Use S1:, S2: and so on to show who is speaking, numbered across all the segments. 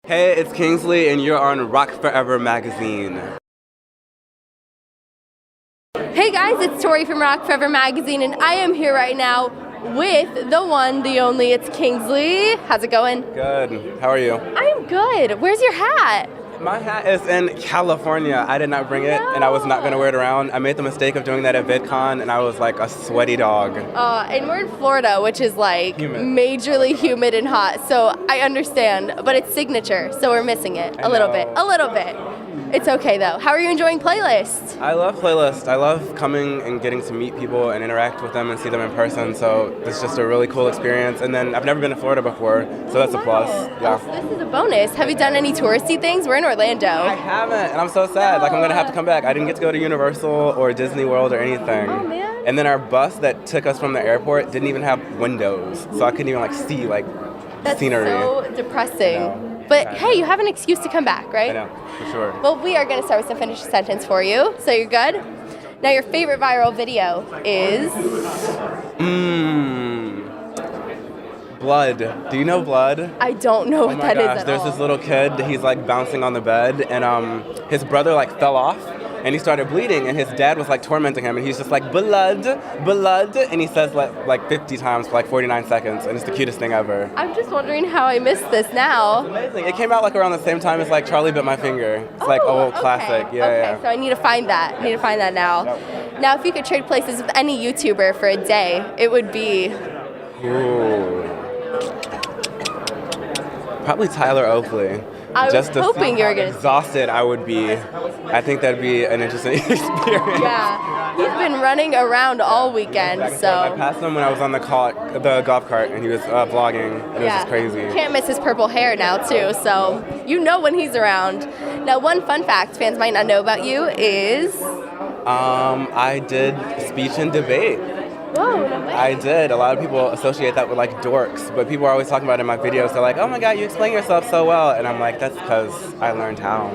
S1: Hey, it's Kingsley, and you're on Rock Forever magazine.
S2: Hey guys, it's Tori from Rock Forever magazine, and I am here right now with the one, the only, it's Kingsley. How's it going?
S1: Good. How are you?
S2: I'm good. Where's your hat?
S1: My hat is in California. I did not bring it, and I was not going to wear it around. I made the mistake of doing that at VidCon, and I was like a sweaty dog.
S2: And we're in Florida, which is like
S1: Humid.
S2: majorly humid and hot, so I understand, but it's signature, so we're missing it a little bit. It's okay though. How are you enjoying Playlist?
S1: I love Playlist. I love coming and getting to meet people and interact with them and see them in person, so it's just a really cool experience. And then I've never been to Florida before, so that's a plus. Yeah.
S2: So this is a bonus. Have you done any touristy things? We're in Orlando.
S1: I haven't, and I'm so sad. Like, I'm going to have to come back. I didn't get to go to Universal or Disney World or anything.
S2: Oh, man.
S1: And then our bus that took us from the airport didn't even have windows, so I couldn't even see
S2: That's
S1: scenery.
S2: so depressing.
S1: I know.
S2: But hey, you have an excuse to come back, right?
S1: I know, for sure.
S2: Well, we are going to start with some finished sentence for you, so you're good? Now, your favorite viral video is?
S1: Blood. Do you know Blood?
S2: I don't know what that is at
S1: There's
S2: all.
S1: this little kid, he's like bouncing on the bed, and his brother like fell off, and he started bleeding, and his dad was like tormenting him, and he's just like, blood, blood, and he says like 50 times for like 49 seconds, and it's the cutest thing ever.
S2: I'm just wondering how I missed this now.
S1: Amazing. It came out like around the same time as like Charlie Bit My Finger. It's like old classic. Yeah,
S2: okay,
S1: yeah.
S2: so I need to find that. now.
S1: Yep.
S2: Now, if you could trade places with any YouTuber for a day, it would be?
S1: Ooh. Probably Tyler Oakley.
S2: I was
S1: Just to
S2: hoping
S1: see
S2: you were
S1: how
S2: gonna-
S1: exhausted I would be. I think that'd be an interesting experience.
S2: Yeah, he's been running around all weekend,
S1: I
S2: so.
S1: passed him when I was on the golf cart, and he was vlogging, and it was just crazy.
S2: Can't miss his purple hair now, too, so you know when he's around. Now, one fun fact fans might not know about you is?
S1: I did speech and debate.
S2: Whoa, no way.
S1: I did. A lot of people associate that with like dorks, but people are always talking about it in my videos. They're like, "Oh my God, you explain yourself so well," and I'm like, "That's because I learned how."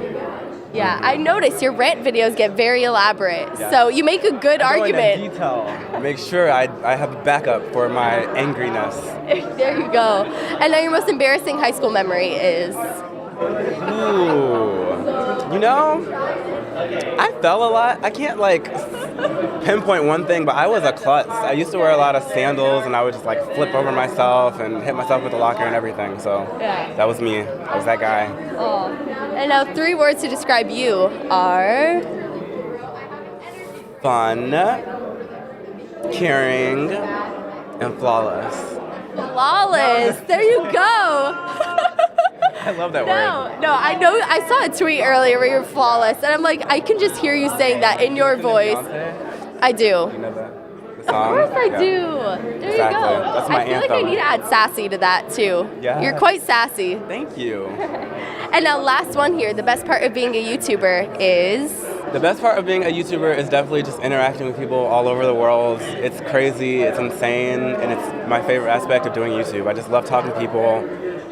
S2: Yeah, I noticed your rant videos get very elaborate,
S1: Yeah.
S2: so you make a good
S1: I go into
S2: argument.
S1: detail. Make sure I have a backup for my angriness.
S2: There you go. And now your most embarrassing high school memory is?
S1: Ooh. You know, I fell a lot. I can't like pinpoint one thing, but I was a klutz. I used to wear a lot of sandals, and I would just like flip over myself and hit myself with the locker and everything. So that was me. I was that guy.
S2: Oh. And now 3 words to describe you are?
S1: Fun, caring, and flawless.
S2: Flawless. There you go.
S1: I love that word.
S2: No, I know. I saw a tweet earlier where you're flawless, and I'm like, I can just hear you saying that in your voice.
S1: Beyonce?
S2: I do.
S1: You know the song?
S2: Of course I
S1: Yeah.
S2: do. There
S1: Exactly.
S2: you go.
S1: That's my
S2: I feel like I
S1: anthem.
S2: need to add sassy to that too.
S1: Yeah.
S2: You're quite sassy.
S1: Thank you.
S2: And now last one here. The best part of being a YouTuber is?
S1: The best part of being a YouTuber is definitely just interacting with people all over the world. It's crazy, it's insane, and it's my favorite aspect of doing YouTube. I just love talking to people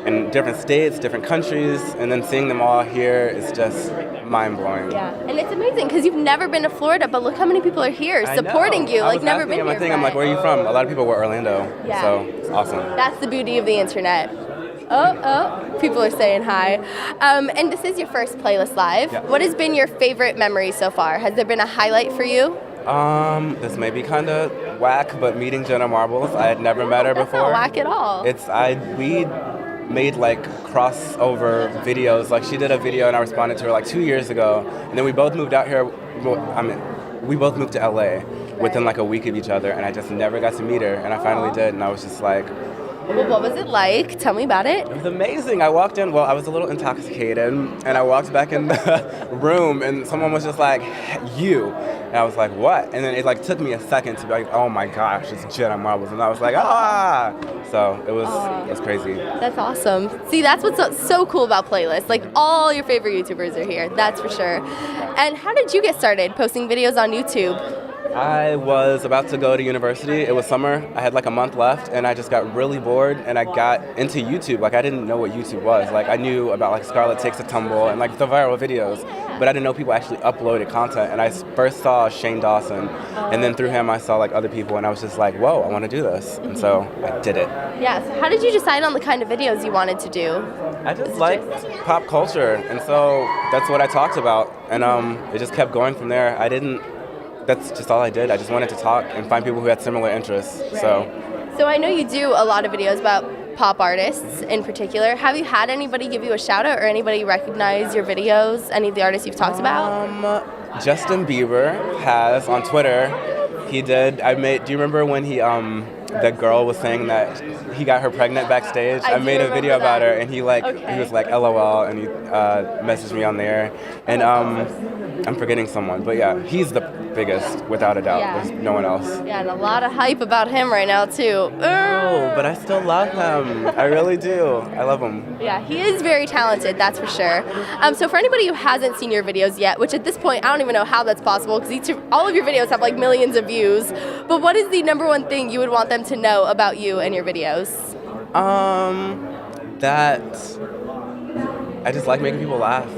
S1: in different states, different countries, and then seeing them all here is just mind-blowing.
S2: Yeah. And it's amazing because you've never been to Florida, but look how many people are here
S1: I
S2: supporting
S1: know.
S2: you.
S1: I
S2: Like
S1: was
S2: never
S1: asking
S2: been
S1: at my
S2: here.
S1: thing, I'm like, where are you from? A lot of people were Orlando,
S2: Yeah.
S1: so it's awesome.
S2: That's the beauty of the internet. Oh, people are saying hi. And this is your first Playlist Live.
S1: Yeah.
S2: What has been your favorite memory so far? Has there been a highlight for you?
S1: This may be kind of whack, but meeting Jenna Marbles, I had never met her
S2: That's
S1: before.
S2: not whack at all.
S1: We made like crossover videos. Like she did a video and I responded to her like 2 years ago, and then we both moved out here. We both moved to LA within like a week of each other, and I just never got to meet her, and I finally did, and I was just like,
S2: Well, what was it like? Tell me about it.
S1: it was amazing. I walked in, I was a little intoxicated, and I walked back in the room, and someone was just like, you. And I was like, what? And then it like took me a second to be like, oh my gosh, it's Jenna Marbles. And I was like, ah! So it was crazy.
S2: That's awesome. See, that's what's so cool about Playlist. Like, all your favorite YouTubers are here, that's for sure. And how did you get started posting videos on YouTube?
S1: I was about to go to university. It was summer. I had like a month left, and I just got really bored, and I got into YouTube. Like, I didn't know what YouTube was. Like, I knew about like Scarlett Takes a Tumble and like the viral videos, but I didn't know people actually uploaded content. And I first saw Shane Dawson, and then through him I saw like other people, and I was just like, whoa, I want to do this. And so I did it.
S2: Yeah, so how did you decide on the kind of videos you wanted to do?
S1: I just liked pop culture, and so that's what I talked about, and it just kept going from there. That's just all I did. I just wanted to talk and find people who had similar interests.
S2: Right. So I know you do a lot of videos about pop artists in particular. Have you had anybody give you a shout out or anybody recognize your videos, any of the artists you've talked about?
S1: Justin Bieber has on Twitter. He did. Do you remember when the girl was saying that he got her pregnant backstage? I made a video about her, and he was like LOL, and he messaged me on there. And I'm forgetting someone, but yeah, he's the biggest without a doubt.
S2: Yeah.
S1: There's no one else.
S2: Yeah, and a lot of hype about him right now too.
S1: Oh, but I still love him. I really do. I love him.
S2: Yeah, he is very talented, that's for sure. So for anybody who hasn't seen your videos yet, which at this point I don't even know how that's possible because all of your videos have like millions of views, but what is the number one thing you would want them to know about you and your videos?
S1: That I just like making people laugh.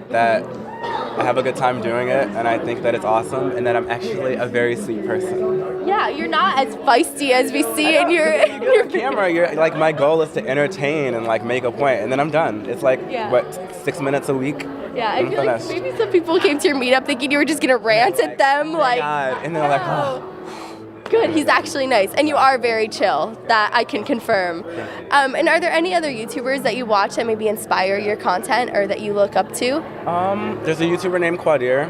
S1: That I have a good time doing it, and I think that it's awesome, and that I'm actually a very sweet person.
S2: Yeah, you're not as feisty as we see in your
S1: camera. You're like, my goal is to entertain and like make a point, and then I'm done. It's like what, 6 minutes a week?
S2: Yeah, I feel like maybe some people came to your meetup thinking you were just gonna rant at them, like.
S1: God. And they're like, oh.
S2: Good, he's actually nice, and you are very chill. That I can confirm. And are there any other YouTubers that you watch that maybe inspire your content or that you look up to?
S1: There's a YouTuber named Quadir.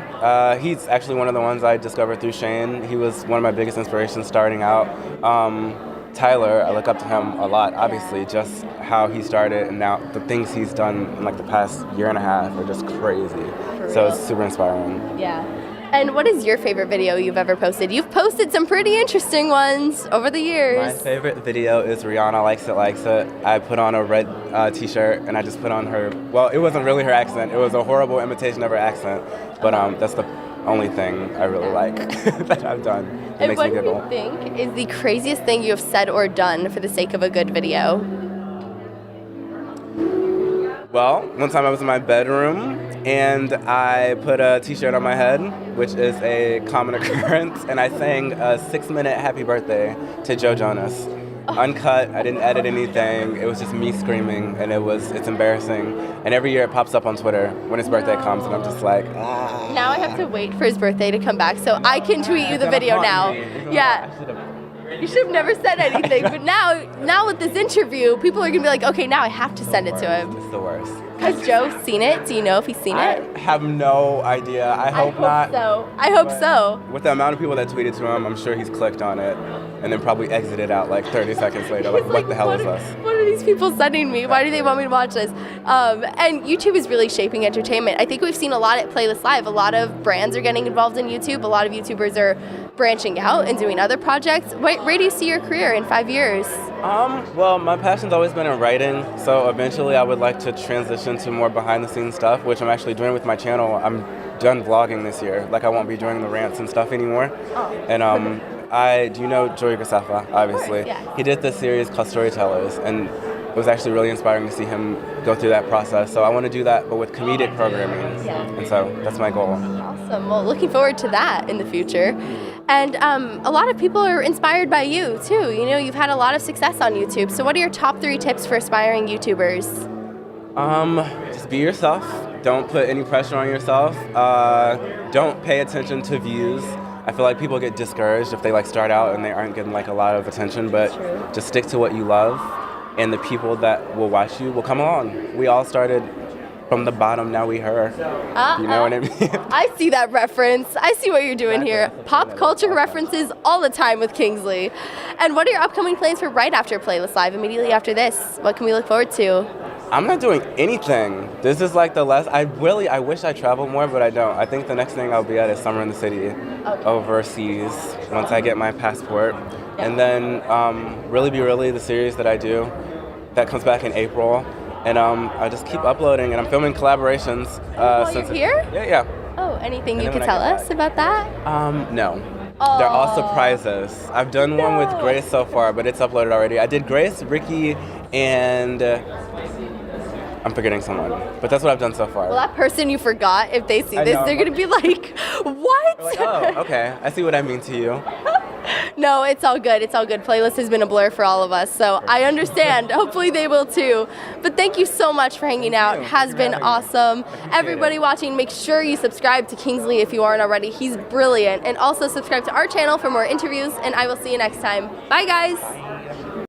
S1: He's actually one of the ones I discovered through Shane. He was one of my biggest inspirations starting out. Tyler, I look up to him a lot, obviously, just how he started, and now the things he's done in like the past year and a half are just crazy. So it's super inspiring.
S2: Yeah. And what is your favorite video you've ever posted? You've posted some pretty interesting ones over the years.
S1: My favorite video is Rihanna Likes It. I put on a red t-shirt, and I just put on her, well, it wasn't really her accent. It was a horrible imitation of her accent, but that's the only thing I really like that I've done. It makes me giggle.
S2: What do you think is the craziest thing you have said or done for the sake of a good video?
S1: Well, one time I was in my bedroom and I put a t-shirt on my head, which is a common occurrence, and I sang a 6-minute happy birthday to Joe Jonas. Uncut, I didn't edit anything, it was just me screaming, and it's embarrassing. And every year it pops up on Twitter when his birthday comes, and I'm just like, ah.
S2: Now I have to wait for his birthday to come back so I can tweet you the video now. Yeah. You should have never said anything, but now with this interview, people are going to be like, okay, now I have to send it to him.
S1: It's the worst.
S2: Has Joe seen it? Do you know if he's seen it?
S1: I have no idea. I hope not.
S2: I hope so.
S1: With the amount of people that tweeted to him, I'm sure he's clicked on it and then probably exited out like 30 seconds later. Like, what the hell is this?
S2: What are these people sending me? Why do they want me to watch this? And YouTube is really shaping entertainment. I think we've seen a lot at Playlist Live. A lot of brands are getting involved in YouTube. A lot of YouTubers are branching out and doing other projects. Where do you see your career in 5 years?
S1: Well, my passion's always been in writing, so eventually I would like to transition to more behind-the-scenes stuff, which I'm actually doing with my channel. I'm done vlogging this year. Like, I won't be doing the rants and stuff anymore. And do you know Joey Graceffa, obviously?
S2: Of course, yeah.
S1: He did this series called Storytellers, and it was actually really inspiring to see him go through that process. So I want to do that, but with comedic programming.
S2: Yeah.
S1: And so that's my goal.
S2: Awesome. Well, looking forward to that in the future. And a lot of people are inspired by you, too. You know, you've had a lot of success on YouTube. So what are your top 3 tips for aspiring YouTubers?
S1: Just be yourself. Don't put any pressure on yourself. Don't pay attention to views. I feel like people get discouraged if they like start out and they aren't getting like a lot of attention, but just stick to what you love, and the people that will watch you will come along. We all started from the bottom, now we her. You know what I mean?
S2: I see that reference. I see what you're doing here. Pop culture references all the time with Kingsley. And what are your upcoming plans for right after Playlist Live, immediately after this? What can we look forward to?
S1: I'm not doing anything. This is like the last, I wish I traveled more, but I don't. I think the next thing I'll be at is Summer in the City, overseas, once I get my passport. Yeah. And then Really Be Really, the series that I do, that comes back in April. And I just keep uploading, and I'm filming collaborations.
S2: While you're here?
S1: Yeah.
S2: Oh, anything you could tell us about that?
S1: No. They're all surprises. I've done one with Grace so far, but it's uploaded already. I did Grace, Ricky, and I'm forgetting someone. But that's what I've done so far.
S2: Well, that person you forgot, if they see this, they're going to be like, what?
S1: Like, oh, okay. I see what I mean to you.
S2: No, it's all good. It's all good. Playlist has been a blur for all of us, so I understand. Hopefully they will too. But thank you so much for hanging out. It has been awesome. Everybody watching, make sure you subscribe to Kingsley if you aren't already. He's brilliant. And also subscribe to our channel for more interviews, and I will see you next time. Bye, guys.